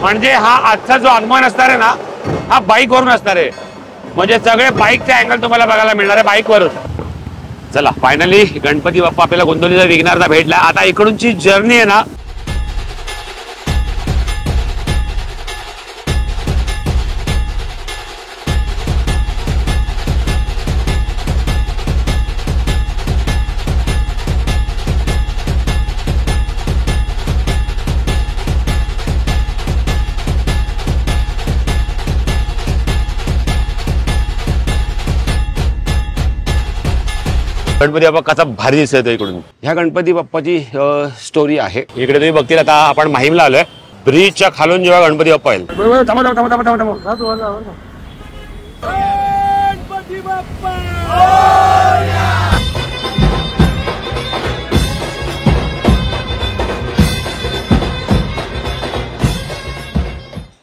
म्हणजे हा आजचा जो आगमन असणार आहे ना, हा बाईक वरून असणार आहे. म्हणजे सगळे बाईकचे अँगल तुम्हाला बघायला मिळणार आहे बाईक वरून. चला फायनली गणपती बाप्पा आपल्याला गोंदवलीचा विघ्नहर्ता भेटला. आता इकडूनची जर्नी आहे ना, गणपती बाप्पा कसा भारी दिसत इकडून. ह्या गणपती बाप्पाची स्टोरी आहे. इकडे तुम्ही बघतील आता आपण माहीमला आलोय. ब्रिजच्या खालून जेव्हा गणपती बाप्पा येईल,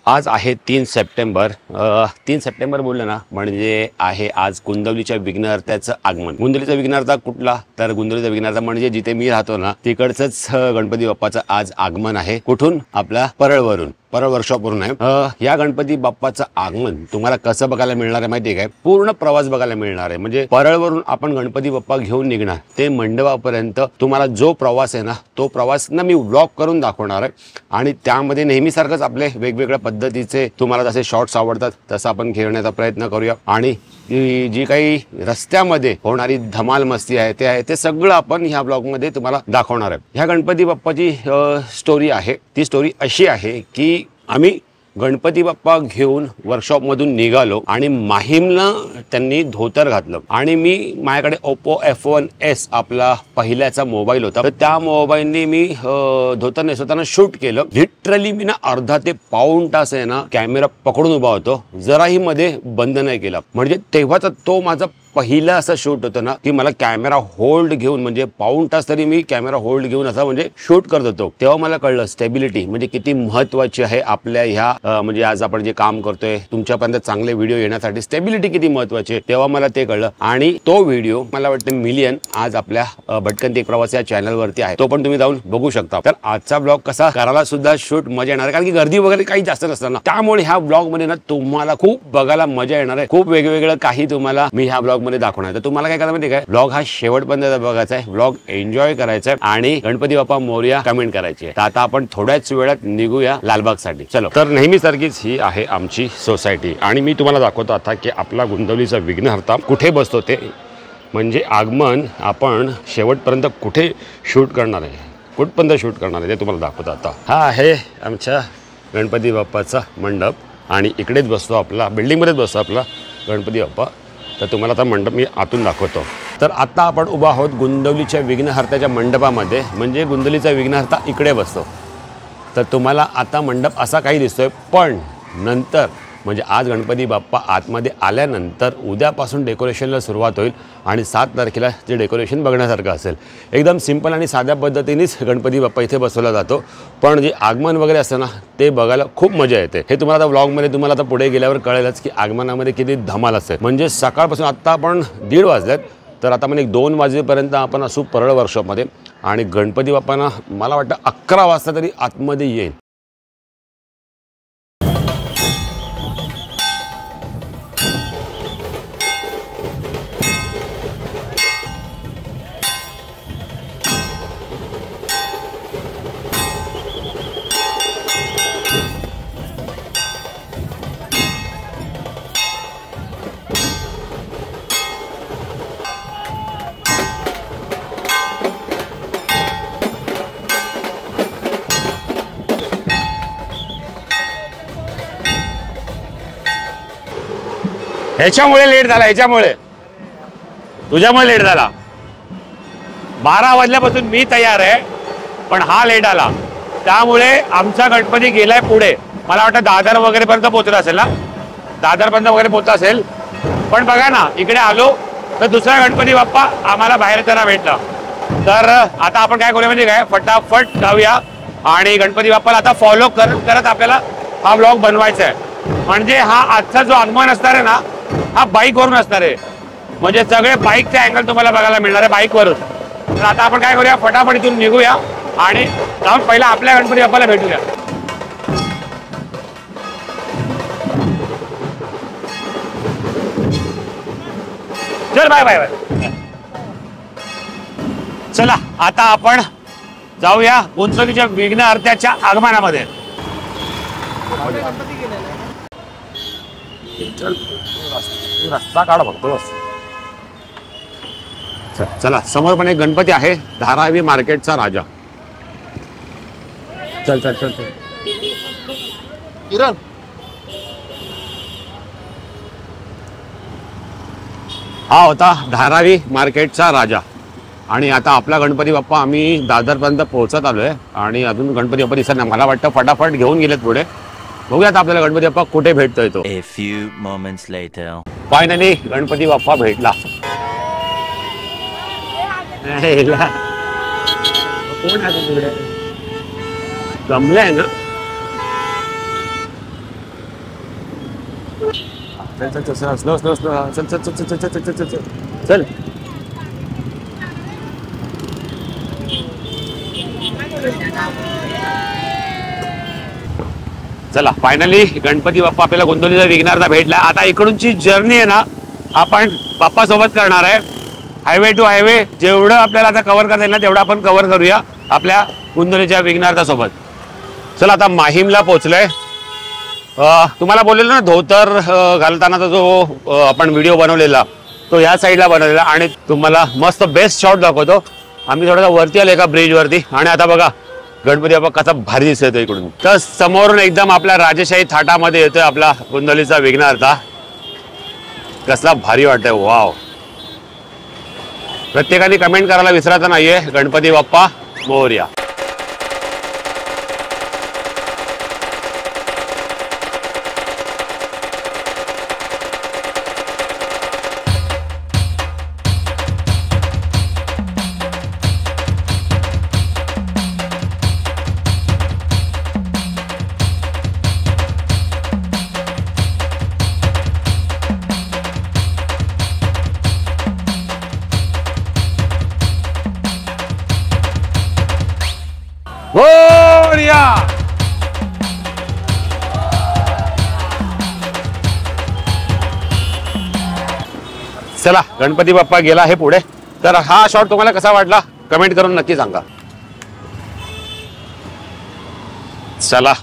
आज आहे 3 सप्टेंबर. 3 सप्टेंबर बोललं ना म्हणजे आहे आज गोंदवलीच्या विघ्नहर्त्याचं आगमन. गोंदवलीचा विघ्नहर्ता कुठला, तर गोंदवलीचा विघ्नहर्ता म्हणजे जिथे मी राहतो ना तिकडचंच गणपती बाप्पाचं आज आगमन आहे. कुठून? आपला परळवरून, परळ वर्कशॉपवरून आहे. या गणपती बाप्पाचं आगमन तुम्हाला कसं बघायला मिळणार आहे माहिती आहे काय? पूर्ण प्रवास बघायला मिळणार आहे. म्हणजे परळवरून आपण गणपती बाप्पा घेऊन निघणार ते मंडपापर्यंत तुम्हाला जो प्रवास आहे ना, तो प्रवास ना मी व्लॉग करून दाखवणार आहे. आणि त्यामध्ये नेहमीसारखंच आपले वेगवेगळ्या पद्धतीचे तुम्हाला जसे शॉर्ट्स आवडतात तसं आपण घेण्याचा प्रयत्न करूया. आणि जी काही रस्त्यामध्ये होणारी धमाल मस्ती आहे ते सगळं आपण ह्या ब्लॉगमध्ये तुम्हाला दाखवणार आहे. ह्या गणपती बाप्पाची स्टोरी आहे. ती स्टोरी अशी आहे की आम्ही गणपती बाप्पा घेऊन वर्कशॉपमधून निघालो आणि माहीमला त्यांनी धोतर घातलं आणि माझ्याकडे ओप्पो F1S आपला पहिल्याचा मोबाईल होता. तर त्या मोबाईलने मी धोतर नेसवताना शूट केलं. लिटरली मी ना अर्धा ते पाऊण तास आहे ना कॅमेरा पकडून उभा होतो, जराही मध्ये बंद नाही केला. म्हणजे तेव्हाचा तो माझा पहिला असं शूट होतं ना की मला कॅमेरा होल्ड घेऊन म्हणजे पाऊण तास तरी मी कॅमेरा होल्ड घेऊन असा म्हणजे शूट करत होतो. तेव्हा मला कळलं स्टेबिलिटी म्हणजे किती महत्वाची आहे आपल्या ह्या म्हणजे आज आपण जे काम करतोय तुमच्यापर्यंत चांगले व्हिडिओ येण्यासाठी स्टेबिलिटी किती महत्वाची आहे. तेव्हा मला ते कळलं आणि तो व्हिडिओ मला वाटतं मिलियन आज आपल्या भटकंती एक प्रवास या चॅनलवरती आहे. तो पण तुम्ही जाऊन बघू शकता. तर आजचा ब्लॉग कसा करायला सुद्धा शूट मजा येणार आहे, कारण की गर्दी वगैरे काही जास्त नसतं ना. त्यामुळे ह्या ब्लॉग मध्ये ना तुम्हाला खूप बघायला मजा येणार आहे. खूप वेगवेगळं काही तुम्हाला मी ह्या ब्लॉग मध्ये दाखवणार. तर तुम्हाला काय करायचं माहिती काय? ब्लॉग हा शेवटपर्यंत बघायचा आहे, ब्लॉग एन्जॉय करायचा आहे आणि गणपती बाप्पा मोरया कमेंट करायची आहे. तर आता आपण थोड्याच वेळात निघूया लालबाग साठी. चलो. तर नेहमी सारखीच ही आहे आमची सोसायटी आणि मी तुम्हाला दाखवतो आता की आपला गोंदवलीचा विघ्नहर्ता कुठे बसतो ते, म्हणजे आगमन आपण शेवटपर्यंत कुठे शूट करणार आहे, कुठपर्यंत शूट करणार आहे ते तुम्हाला दाखवतो आता. हा आहे आमच्या गणपती बाप्पाचा मंडप आणि इकडेच बसतो आपला, बिल्डिंगमध्येच बसतो आपला गणपती बाप्पा. तर तुम्हाला आता मंडप मी आतून दाखवतो. तर आता आपण उभा आहोत गोंदवलीच्या विघ्नहर्त्याच्या मंडपामध्ये, म्हणजे गोंदवलीचा विघ्नहर्ता इकडे बसतो. तर तुम्हाला आता मंडप असा काही दिसतोय, पण नंतर म्हणजे आज गणपती बाप्पा आतमध्ये आल्यानंतर उद्यापासून डेकोरेशनला सुरुवात होईल आणि 7 तारखेला जे डेकोरेशन बघण्यासारखं असेल. एकदम सिंपल आणि साध्या पद्धतीनेच गणपती बाप्पा इथे बसवला जातो, पण जे आगमन वगैरे असतं ना ते बघायला खूप मजा येते. हे तुम्हाला आता व्लॉगमध्ये तुम्हाला आता पुढे गेल्यावर कळेलच की आगमनामध्ये किती धमाल असते. म्हणजे सकाळपासून आत्ता आपण 1:30 वाजलेत, तर आता म्हणजे 2 वाजेपर्यंत आपण असू परळ वर्कशॉपमध्ये आणि गणपती बाप्पांना मला वाटतं 11 वाजता तरी आतमध्ये येईल. ह्याच्यामुळे लेट झाला, ह्याच्यामुळे तुझ्यामुळे लेट झाला. 12 वाजल्यापासून मी तयार आहे पण हा लेट आला, त्यामुळे आमचा गणपती गेलाय पुढे. मला वाटतं दादर वगैरे पर्यंत पोहोचला असेल ना, दादर पर्यंत वगैरे पोहोचला असेल. पण बघा ना इकडे आलो तर दुसरा गणपती बाप्पा आम्हाला बाहेर त्यांना भेटला. तर आता आपण काय करूया म्हणजे काय, फटाफट जाऊया आणि गणपती बाप्पाला आता फॉलो करत करत आपल्याला हा ब्लॉग बनवायचा आहे. म्हणजे हा आजचा जो आगमन असणार आहे ना हा बाईक वरून असणार आहे. म्हणजे सगळे बाईकचे अँगल तुम्हाला बघायला मिळणार आहे बाईक वरून. तर आता आपण काय करूया, फटाफट इथून निघूया आणि जाऊन पहिला आपल्या गणपती बाप्पाला भेटूया. चल बाय बाय बाय. चला आता आपण जाऊया गुंतवणुकीच्या विघ्न अर्त्याच्या आगमनामध्ये. रस्ता काढ बघतो. चला समोर पण एक गणपती आहे, धारावी मार्केटचा राजा. चल चल चल चल. किरण हा होता धारावी मार्केटचा राजा. आणि आता आपला गणपती बाप्पा आम्ही दादरपर्यंत पोहोचत आलोय आणि अजून गणपती बाप्पा दिसत नाही. मला वाटतं फटाफट घेऊन गेलेत पुढे. बघूया आता आपल्याला गणपती बाप्पा कुठे भेटतोय तो. A few moments later. Finally Ganpati Bappa भेटला. कोण आहे तिकडे? जमलंय ना. चल चल चल स्लो स्लो स्लो. चल चल चल चल चल चल चल चल चल. चला फायनली गणपती बाप्पा आपल्याला गोंदवलीचा विघ्नहर्ता भेटला. आता इकडूनची जर्नी आहे ना आपण बाप्पा सोबत करणार आहे. हायवे टू हायवे जेवढं आपल्याला आता कव्हर करता येईल ना तेवढं आपण कव्हर करूया आपल्या गोंदवलीच्या विघ्नहर्ता सोबत. चला आता माहीमला पोहोचलोय. तुम्हाला बोललेलो ना धोतर घालतानाचा जो आपण व्हिडिओ बनवलेला तो या साईडला बनवलेला आणि तुम्हाला मस्त बेस्ट शॉट दाखवतो. आम्ही थोडासा वरती आलो एका ब्रिज वरती आणि आता बघा गणपती बाप्पा कसा भारी दिसतोय इकडून. तर समोरून एकदम आपल्या राजेशाही थाटामध्ये येतोय आपला गोंदवलीचा विघ्नहर्ता. कसला भारी वाटतंय. वाव. प्रत्येकाने कमेंट करायला विसरायचं नाहीये गणपती बाप्पा मोरया. मोरया. चला गणपती बाप्पा गेला आहे पुढे. तर हा शॉट तुम्हाला कसा वाटला कमेंट करून नक्की सांगा. चला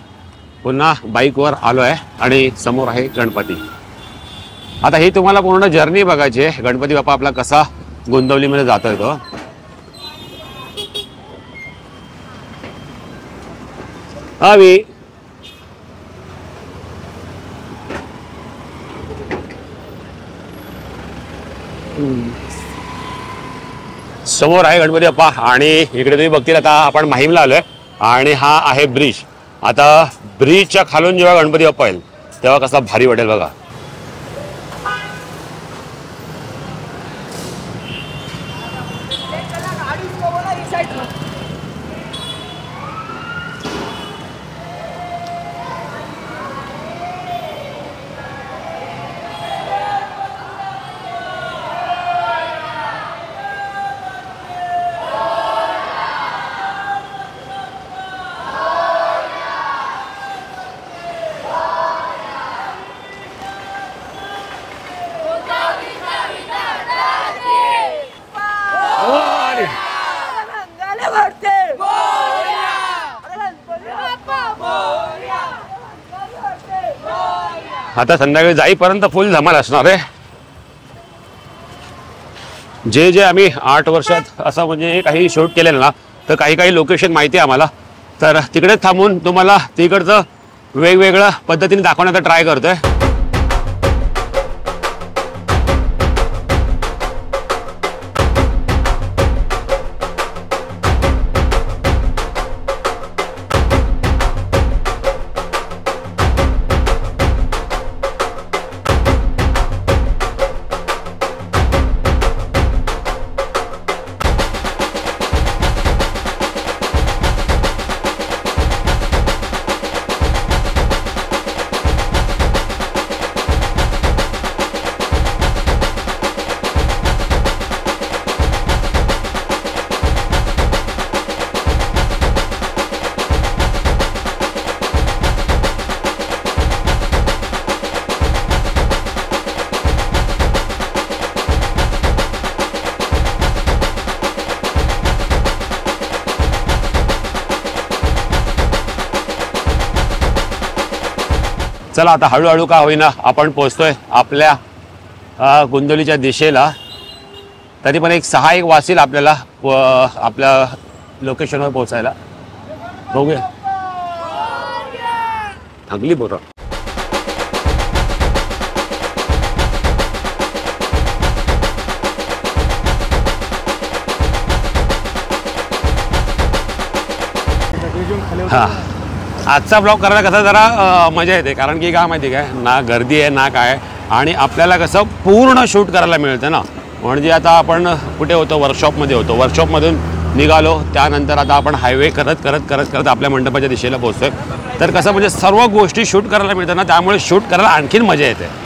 पुन्हा बाईकवर आलोय आणि समोर आहे गणपती. आता ही तुम्हाला पूर्ण जर्नी बघायची आहे गणपती बाप्पा आपला कसा गोंदवलीमध्ये जातोय तो. हवी समोर आहे गणपती बाप्पा आणि इकडे तुम्ही बघतील आता आपण माहीमला आलोय आणि हा आहे ब्रिज. आता ब्रिजच्या खालून जेव्हा गणपती बाप्पा येईल तेव्हा कसा भारी वाटेल बघा. आता संध्याकाळी जाईपर्यंत फुल धमाल असणार आहे. जे जे आम्ही 8 वर्षात असं म्हणजे काही शूट केलेलं ना तर काही लोकेशन माहिती आहे आम्हाला. तर तिकडेच थांबून तुम्हाला तिकडचं वेगवेगळ्या पद्धतीने दाखवण्याचा ट्राय करतोय. चला आता हळूहळू का होईना आपण पोहोचतोय आपल्या गोंदवलीच्या दिशेला. तरी पण एक 6-1 वाजतील आपल्याला आपल्या लोकेशनवर पोहोचायला. बघूया. चांगली बोरा. हा आजचा ब्लॉग करायला कसा जरा मजा येते, कारण की काय माहिती काय ना गर्दी आहे ना काय, आणि आपल्याला कसं पूर्ण शूट करायला मिळतं ना. म्हणजे आता आपण कुठे होतो, वर्कशॉपमध्ये होतो, वर्कशॉपमधून निघालो त्यानंतर आता आपण हायवे करत करत करत करत आपल्या मंडपाच्या दिशेला पोहोचतोय. तर कसं म्हणजे सर्व गोष्टी शूट करायला मिळतात ना, त्यामुळे शूट करायला आणखीन मजा येते.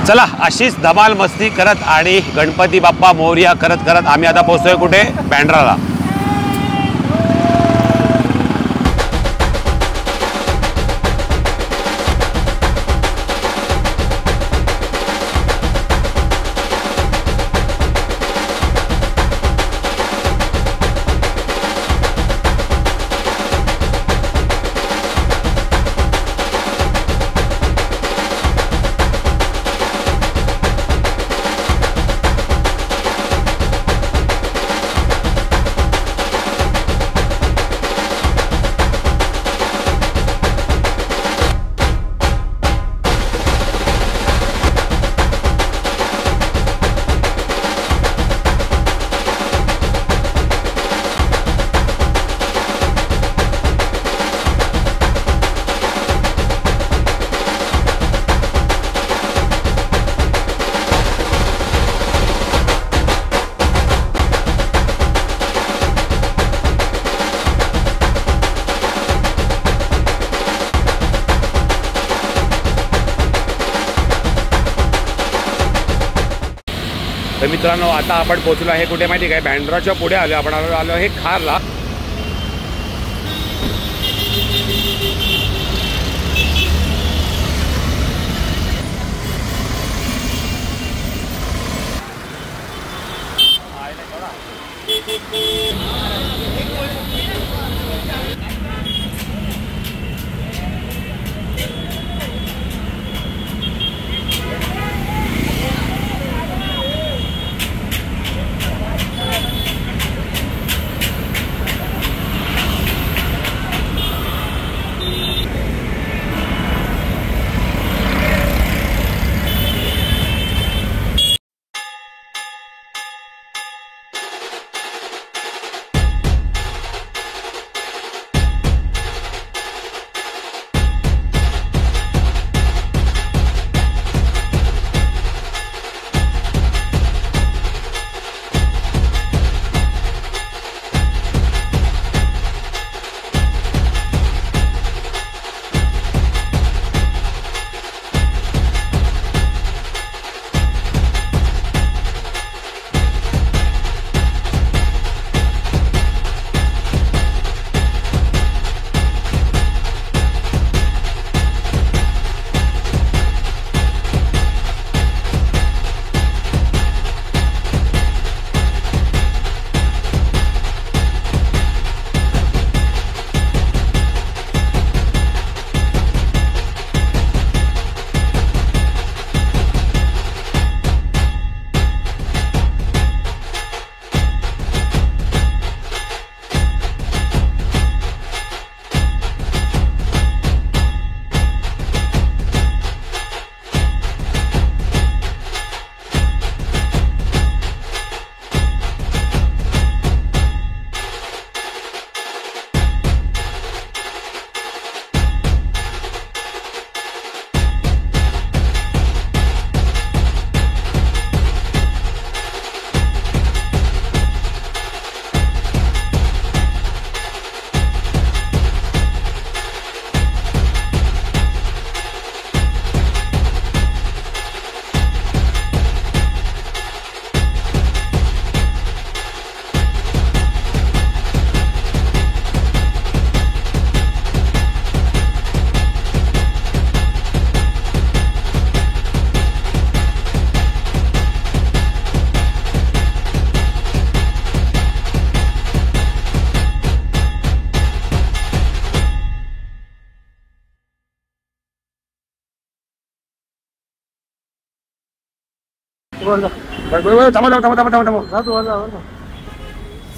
चला अशीच धमाल मस्ती करत आणि गणपती बाप्पा मोरया करत करत आम्ही आता पोहोचतोय कुठे, बँड्राला. तर मित्रांनो आता आपण पोहोचलो आहे कुठे माहिती काय, बँड्राच्या पुढे आलो आपण. आलो आहे खारला.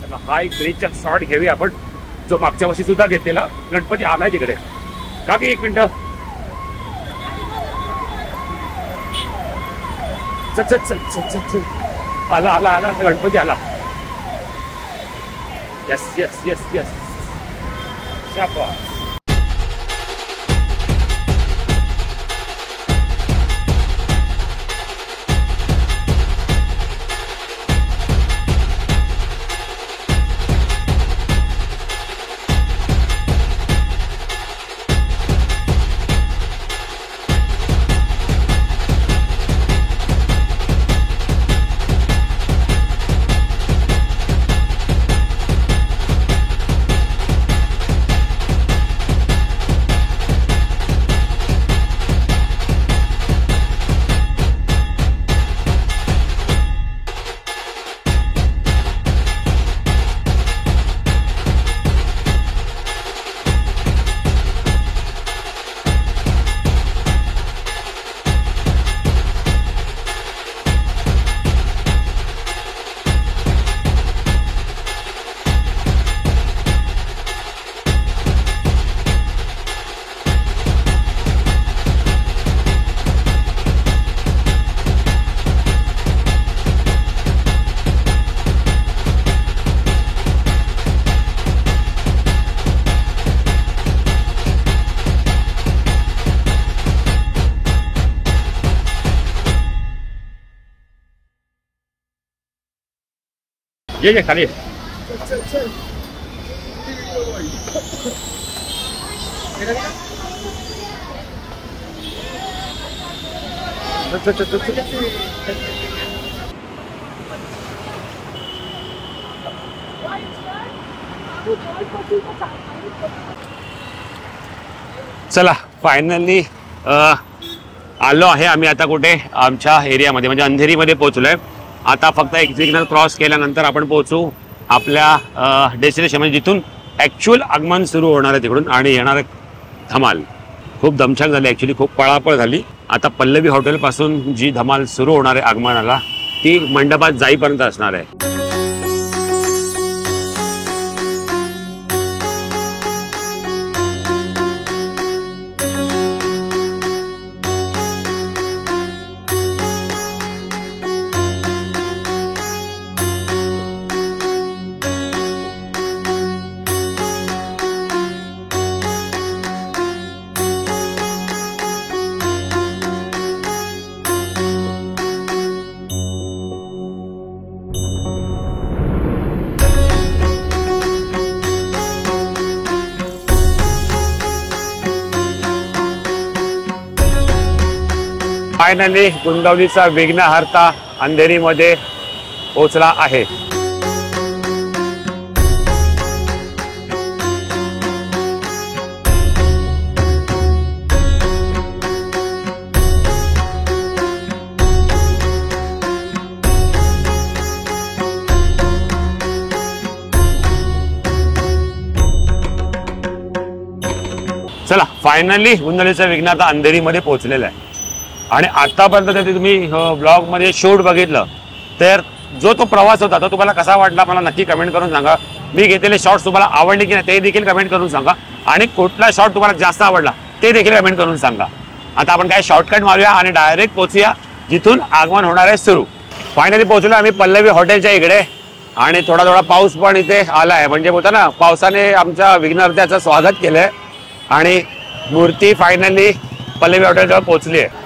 चला, हा एक ब्रिजचा शॉट घेऊया आपण, जो मागच्या वर्षी सुद्धा घेतलेला. गणपती आलाय तिकडे का की? एक मिनिट. चल चल चल चल चल चल. आला आला आला, गणपती आला. Yes yes yes yes. शाबास. ये खाली. चला, फायनली आलो आहे आम्ही आता कुठे? आमच्या एरियामध्ये, म्हणजे अंधेरीमध्ये पोहोचलोय. आता फक्त एक सिग्नल क्रॉस केल्यानंतर आपण पोहोचू आपल्या डेस्टिनेशन, म्हणजे जिथून ॲक्च्युअल आगमन सुरू होणार आहे तिकडून. आणि येणार धमाल खूप दमछाक झाली, ॲक्च्युली खूप पळापळ झाली. आता पल्लवी हॉटेलपासून जी धमाल सुरू होणार आहे आगमनाला, ती मंडपात जाईपर्यंत असणार आहे. फायनली गुंदवलीचा विघ्नहर्ता अंधेरीमध्ये पोहोचला आहे. चला, फायनली गुंदवलीचा विघ्नहर्ता अंधेरीमध्ये पोहोचलेला आहे. आणि आतापर्यंत जर तुम्ही ब्लॉगमध्ये शूट बघितलं तर जो तो प्रवास होता तो तुम्हाला कसा वाटला मला नक्की कमेंट करून सांगा. मी घेतलेले शॉट्स तुम्हाला आवडले की नाही ते देखील कमेंट करून सांगा. आणि कुठला शॉट तुम्हाला जास्त आवडला ते देखील कमेंट करून सांगा. आता आपण काय शॉर्टकट मारूया आणि डायरेक्ट पोहोचूया जिथून आगमन होणार आहे सुरू. फायनली पोहोचलो आम्ही पल्लवी हॉटेलच्या इकडे. आणि थोडा थोडा पाऊस पण इथे आला आहे, म्हणजे होता ना, पावसाने आमच्या विघ्नहर्त्याचं स्वागत केलंय. आणि मूर्ती फायनली पल्लवी हॉटेलजवळ पोहोचली आहे.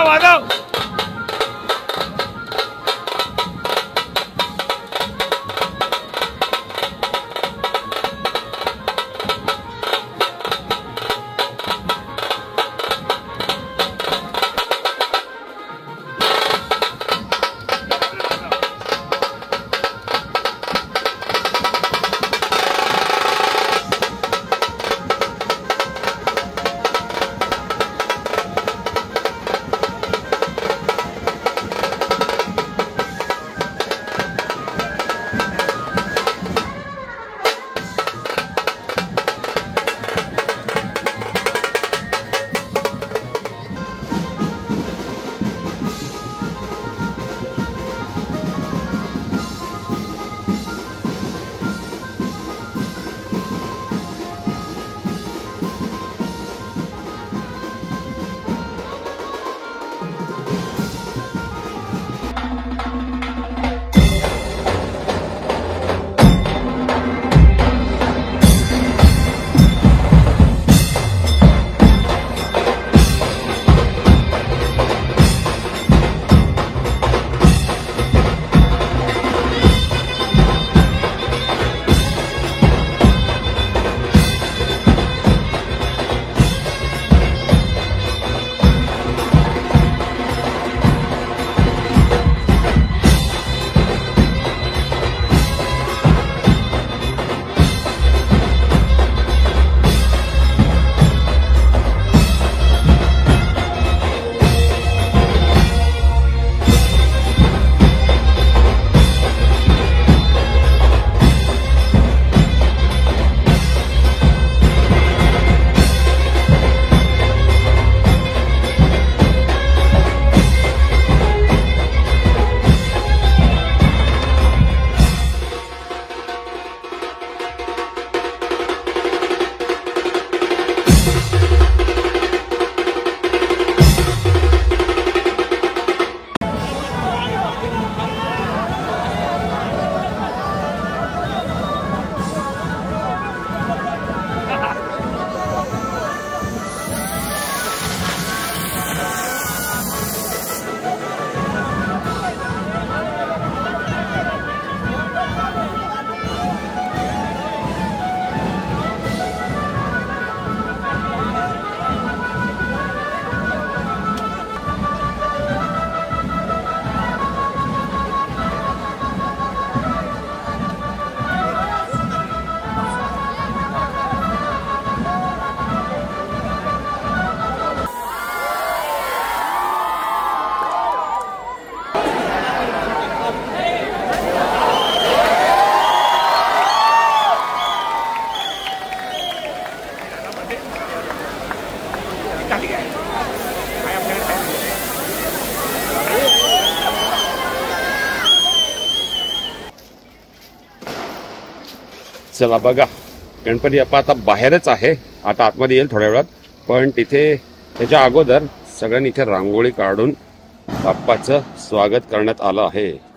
वाजव चला बघा, गणपती बाप्पा आता बाहेरच आहे, आता आतमध्ये येईल थोड्या वेळात. पण तिथे त्याच्या अगोदर सगळ्यांनी इथे रांगोळी काढून बाप्पाचं स्वागत करण्यात आलं आहे.